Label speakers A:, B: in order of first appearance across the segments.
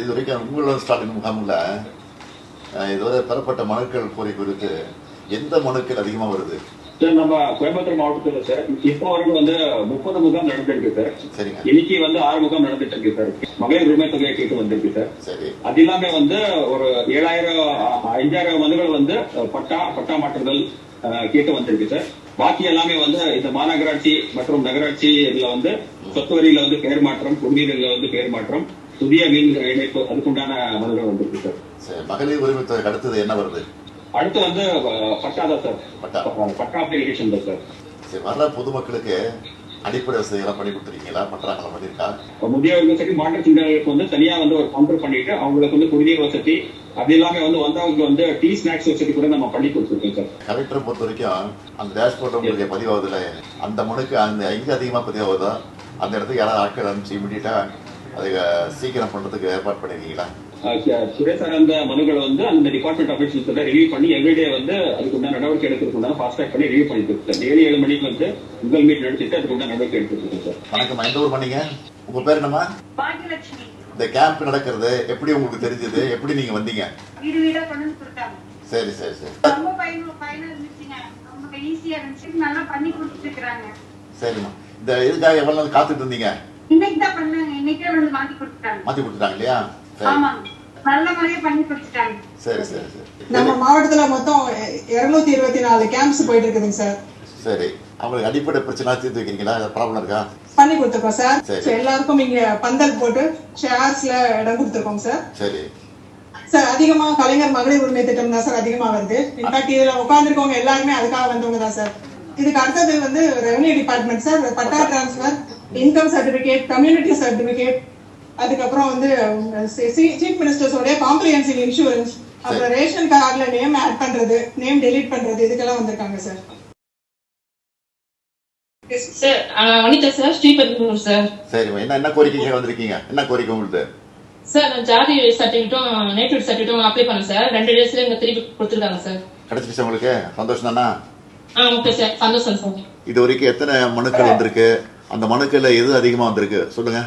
A: இதுவரைக்கும் உங்களோட ஸ்டாலின் முகாமில் இதுவரை பெறப்பட்ட மனுக்கள் கோரி குறித்து எந்த மனுக்கள் அதிகமாக வருது?
B: சார், நம்ம கோயம்புத்தூர் மாவட்டத்துல சார் இப்போ வரைக்கும் 30 முகாம் நடந்துருக்கு சார்.
A: சரிங்க.
B: இன்னைக்கு 6 முகாம் நடந்துட்டு இருக்கு சார். மகளிர் உரிமை தொகையை கேட்டு வந்திருக்கு சார்.
A: சரி.
B: அது இல்லாம ஒரு 5,000 மனுகள் பட்டா மாற்றுதல் கேட்டு வந்திருக்கு சார். பாக்கி எல்லாமே இந்த மாநகராட்சி மற்றும் நகராட்சி இதுல சொத்து வரியில பெயர் மாற்றம், குடிநீர்ல பெயர் மாற்றம், புதிய மீன் இணைப்பு அதுக்குண்டான மனுகள் வந்திருக்கு சார்.
A: மகளிர் உரிமை தொகை அடுத்தது என்ன வருது?
B: அடுத்து பட்டா தான் சார். பட்டா அப்ளிகேஷன் தான் சார்.
A: சரி, வர்ற பொதுமக்களுக்கு அடிப்படை வசதிகள்லாம் பண்ணி கொடுத்துருக்கீங்களா? பண்றாங்களா? பண்ணிருக்கா?
B: முதியவர்கள் சரி மாற்றுத்திறனாளிகளுக்கு தனியா ஒரு கவுண்டர் பண்ணிட்டு அவங்களுக்கு குடிநீர் வசதி அது இல்லாம வந்தவங்களுக்கு டீ ஸ்நாக்ஸ் வசதி கூட நம்ம பண்ணி கொடுத்துருக்கோம் சார்.
A: கலெக்டரை பொறுத்த வரைக்கும் அந்த டேஷ்போர்ட் உங்களுக்கு பதிவாகுதுல, அந்த மனுக்கு எங்க அதிகமா பதிவாகுதோ அந்த இடத்துக்கு யாராவது ஆட்கள் அனுப்பிச்சு இமீடியட்டா அதை சீக்கிரம் பண்றதுக்கு ஏற்பாடு பண்ணிருக்கீங்களா?
B: துறை சார்ந்த மனுகள் அந்த டிபார்ட்மெண்ட் ஆபீஸ் ரிவ்யூ பண்ணி எவ்ரிடே அதுக்குண்டான நடவடிக்கை எடுக்கிறதுக்கு ஃபாஸ்ட் ட்ராக் பண்ணி ரிவ்யூ பண்ணிட்டு சார். டெய்லி 7 மணிக்கு உங்கள் மீட் நடத்திட்டு அதுக்குண்டான நடவடிக்கை எடுத்துருக்கோம் சார்.
A: வணக்கம், எந்த ஊர் பண்ணீங்க? உங்க பேர் என்னமா?
C: பாக்கியலட்சுமி.
A: இந்த கேம்ப் நடக்கிறது எப்படி உங்களுக்கு தெரிஞ்சது? எப்படி நீங்க வந்தீங்க?
C: வீடு வீடா கொண்டு வந்து கொடுத்தாங்க.
A: சரி சரி சரி.
C: ரொம்ப பயனா இருந்துச்சுங்க. ரொம்ப ஈஸியா இருந்துச்சு. நல்லா பண்ணி கொடுத்துட்டு இருக்காங்க.
A: சரிம்மா. இந்த இதுக்காக எவ்வளவு நாள் காத்துட்டு இருந்தீங்க?
C: இன்னைக்கு தான் பண்ணாங்க. இன்னைக்கே வந்து மாத்தி கொடுத்துட்டாங்க.
A: மாத்தி கொடுத்துட்டாங்க இல்லையா?
C: ஆமாங்க. நல்ல மாதிரியே பண்ணி கொடுத்துட்டாங்க.
A: சரி சரி சரி.
D: நம்ம மாவட்டத்துல மொத்தம் 224 கேம்ப்ஸ் போயிட்டு இருக்குதுங்க சார்.
A: சரி, அவங்களுக்கு அடிப்படை பிரச்சனை தீர்த்து வைக்கிறீங்களா? ப்ராப்ளம் இருக்கா?
D: பண்ணி கொடுத்துருக்கோம் சார்.
A: சரி.
D: எல்லாருக்கும் இங்க பந்தல் போட்டு ஷேர்ஸ்ல இடம் கொடுத்துருக்கோம் சார்.
A: சரி
D: சார், அதிகமா கலைஞர் மகளிர் உரிமை திட்டம் தான் சார் அதிகமா வருது. இன்ஃபேக்ட் இதுல உட்கார்ந்துருக்கவங்க எல்லாருமே அதுக்காக வந்தவங்க தான் சார். இதுக்கு அடுத்தது revenue department sir. Patta transfer, income certificate, community certificate, அதுக்கப்புறம் சீஃப் மினிஸ்டர்ஸோட காம்ப்ரிஹென்சிவ் இன்சூரன்ஸ், அப்புறம் ரேஷன் கார்டுல நேம் ஆட் பண்றது, நேம் டெலீட் பண்றது, இதுக்கெல்லாம் வந்திருக்காங்க sir.
E: Sir, Vanitha sir, Sriperumbudur sir.
A: சரிம்மா, என்ன கோரிக்கை வந்திருக்கீங்க? என்ன கோரிக்கை உங்களுக்கு?
E: சார், நான் ஜாதி சர்டிபிகேட்டும் நேட்டிவ் சர்டிபிகேட்டும் அப்ளை பண்ணேன் சார். 2 டேஸ்ல இங்க திருப்பி கொடுத்துருக்காங்க சார்.
A: கிடைச்சிருச்சு உங்களுக்கு? சந்தோஷம் தானா?
E: ஓகே சார், சந்தோஷம் சார்.
A: இது வரைக்கும் எத்தனை மனுக்கள் வந்திருக்கு? அந்த மனுக்கள்ல எது அதிகமா வந்திருக்கு சொல்லுங்க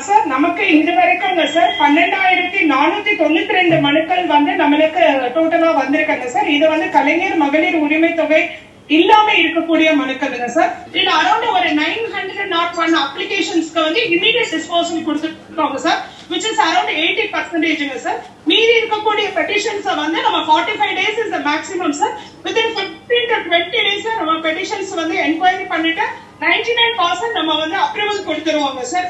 F: சார். நமக்கு இது வரைக்கும் சார் 12,492 மனுக்கள் நம்மளுக்கு டோட்டலா வந்திருக்காங்க சார். இது கலைஞர் மகளிர் உரிமை தொகை இல்லாம இருக்கக்கூடிய மனுக்கள் சார். இது அரௌண்ட் ஒரு 901 அப்ளிகேஷன்ஸ்க்கு இமீடியட் டிஸ்போசல் கொடுத்துருக்காங்க sir, which is around 80% sir. மீதி இருக்கக்கூடிய பெட்டிஷன்ஸ் நம்ம 45 days is the maximum sir. within 15 to 20 days நம்ம பெட்டிஷன்ஸ் என்கொயரி பண்ணிட்டு 99% நம்ம அப்ரூவல் கொடுத்துருவாங்க சார்.